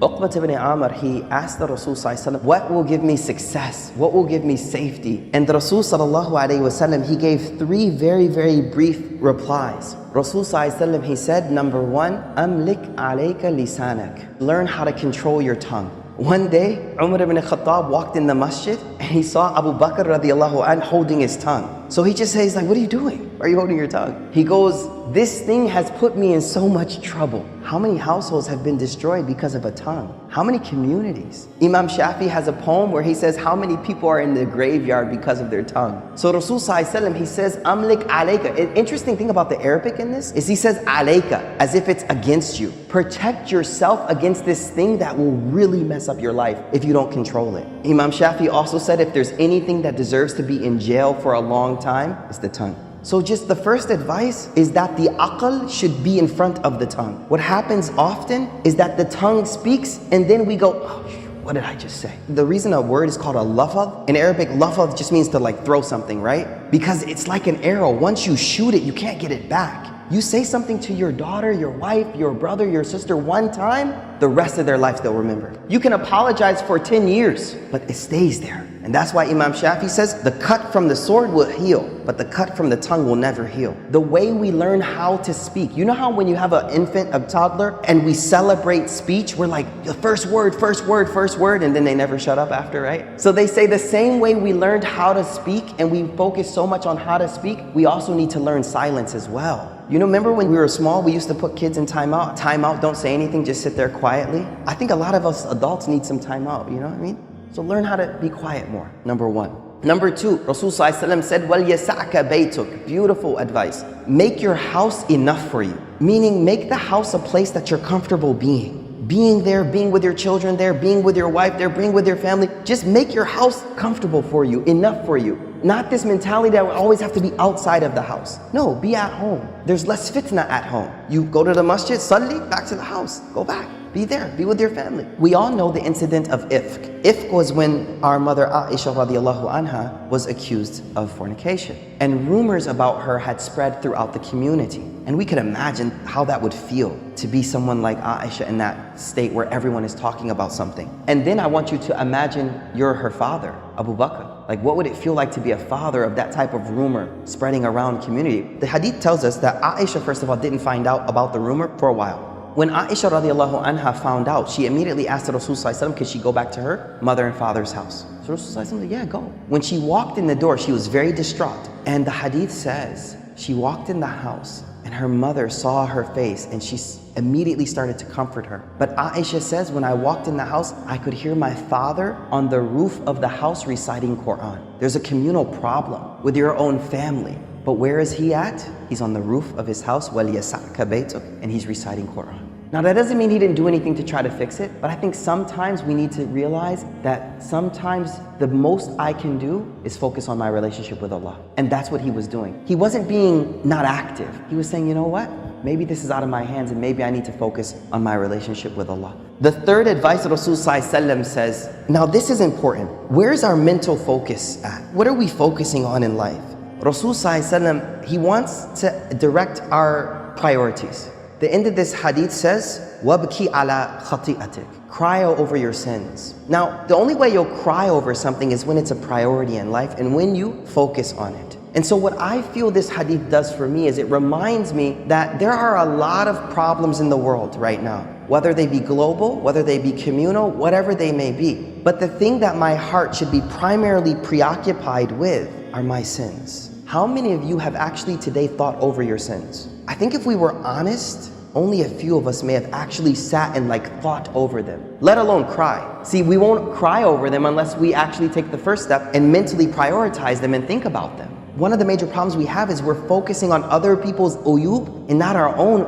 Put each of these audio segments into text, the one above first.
Uqbat ibn Amr, he asked the Rasul sallallahu alaihi wasallam, what will give me success? What will give me safety? And the Rasul sallallahu alaihi wasallam, he gave three very, very brief replies. Rasul sallallahu alaihi wasallam, he said, number one, amlik alayka lisanak. Learn how to control your tongue. One day, Umar ibn Khattab walked in the masjid and he saw Abu Bakr radiallahu anh holding his tongue. So he just says, like, what are you doing? Why are you holding your tongue? He goes, this thing has put me in so much trouble. How many households have been destroyed because of a tongue? How many communities? Imam Shafi has a poem where he says how many people are in the graveyard because of their tongue. So Rasul sallallahu alaihi wasallam, he says, amlik alayka. An interesting thing about the Arabic in this is he says alayka, as if it's against you. Protect yourself against this thing that will really mess up your life if you don't control it. Imam Shafi also said if there's anything that deserves to be in jail for a long time, it's the tongue. So just the first advice is that the aql should be in front of the tongue. What happens often is that the tongue speaks and then we go, oh, what did I just say? The reason a word is called a lafaz, in Arabic, lafaz just means to like throw something, right? Because it's like an arrow. Once you shoot it, you can't get it back. You say something to your daughter, your wife, your brother, your sister one time, the rest of their life they'll remember. You can apologize for 10 years, but it stays there. And that's why Imam Shafi says, the cut from the sword will heal, but the cut from the tongue will never heal. The way we learn how to speak. You know how when you have an infant, a toddler, and we celebrate speech, we're like, the first word, and then they never shut up after, right? So they say the same way we learned how to speak and we focus so much on how to speak, we also need to learn silence as well. You know, remember when we were small, we used to put kids in timeout. Timeout, don't say anything, just sit there quietly. I think a lot of us adults need some timeout, you know what I mean? So learn how to be quiet more, number one. Number two, Rasul sallallahu alaihi wasallam said, وَلْيَسَعْكَ بَيْتُكَ. Beautiful advice. Make your house enough for you. Meaning, make the house a place that you're comfortable being. Being there, being with your children there, being with your wife there, being with your family. Just make your house comfortable for you, enough for you. Not this mentality that we always have to be outside of the house. No, be at home. There's less fitna at home. You go to the masjid, salli, back to the house, go back. Be there, be with your family. We all know the incident of ifk. Ifk was when our mother Aisha radiallahu anha was accused of fornication. And rumors about her had spread throughout the community. And we could imagine how that would feel to be someone like Aisha in that state where everyone is talking about something. And then I want you to imagine you're her father, Abu Bakr. Like, what would it feel like to be a father of that type of rumor spreading around community? The hadith tells us that Aisha, first of all, didn't find out about the rumor for a while. When Aisha radiallahu anha found out, she immediately asked the Rasul sallallahu alaihi wasallam, could she go back to her mother and father's house? So Rasul sallallahu alaihi wasallam said, yeah, go. When she walked in the door, she was very distraught. And the hadith says, she walked in the house and her mother saw her face and she immediately started to comfort her. But Aisha says, when I walked in the house, I could hear my father on the roof of the house reciting Quran. There's a communal problem with your own family. But where is he at? He's on the roof of his house, وَلْيَسَعْكَ بَيْتُكَ, and he's reciting Quran. Now that doesn't mean he didn't do anything to try to fix it, but I think sometimes we need to realize that sometimes the most I can do is focus on my relationship with Allah. And that's what he was doing. He wasn't being not active. He was saying, you know what? Maybe this is out of my hands and maybe I need to focus on my relationship with Allah. The third advice Rasul sallallahu alaihi wasallam says, now this is important. Where's our mental focus at? What are we focusing on in life? Rasul sallallahu alaihi wasallam, he wants to direct our priorities. The end of this hadith says, وَابْكِ عَلَى خَطِئَتِكَ. Cry over your sins. Now, the only way you'll cry over something is when it's a priority in life and when you focus on it. And so what I feel this hadith does for me is it reminds me that there are a lot of problems in the world right now, whether they be global, whether they be communal, whatever they may be. But the thing that my heart should be primarily preoccupied with are my sins. How many of you have actually today thought over your sins? I think if we were honest, only a few of us may have actually sat and thought over them, let alone cry. See, we won't cry over them unless we actually take the first step and mentally prioritize them and think about them. One of the major problems we have is we're focusing on other people's uyub and not our own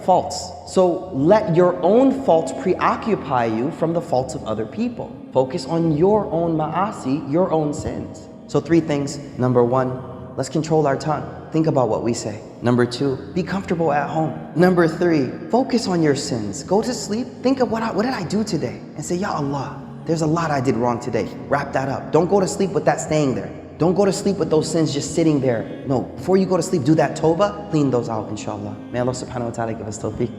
faults. So let your own faults preoccupy you from the faults of other people. Focus on your own ma'asi, your own sins. So 3 things. Number 1, let's control our tongue. Think about what we say. Number 2, be comfortable at home. Number 3, focus on your sins. Go to sleep. Think of what did I do today? And say, Ya Allah, there's a lot I did wrong today. Wrap that up. Don't go to sleep with that staying there. Don't go to sleep with those sins just sitting there. No, before you go to sleep, do that tawbah. Clean those out, inshallah. May Allah subhanahu wa ta'ala give us tawfiq.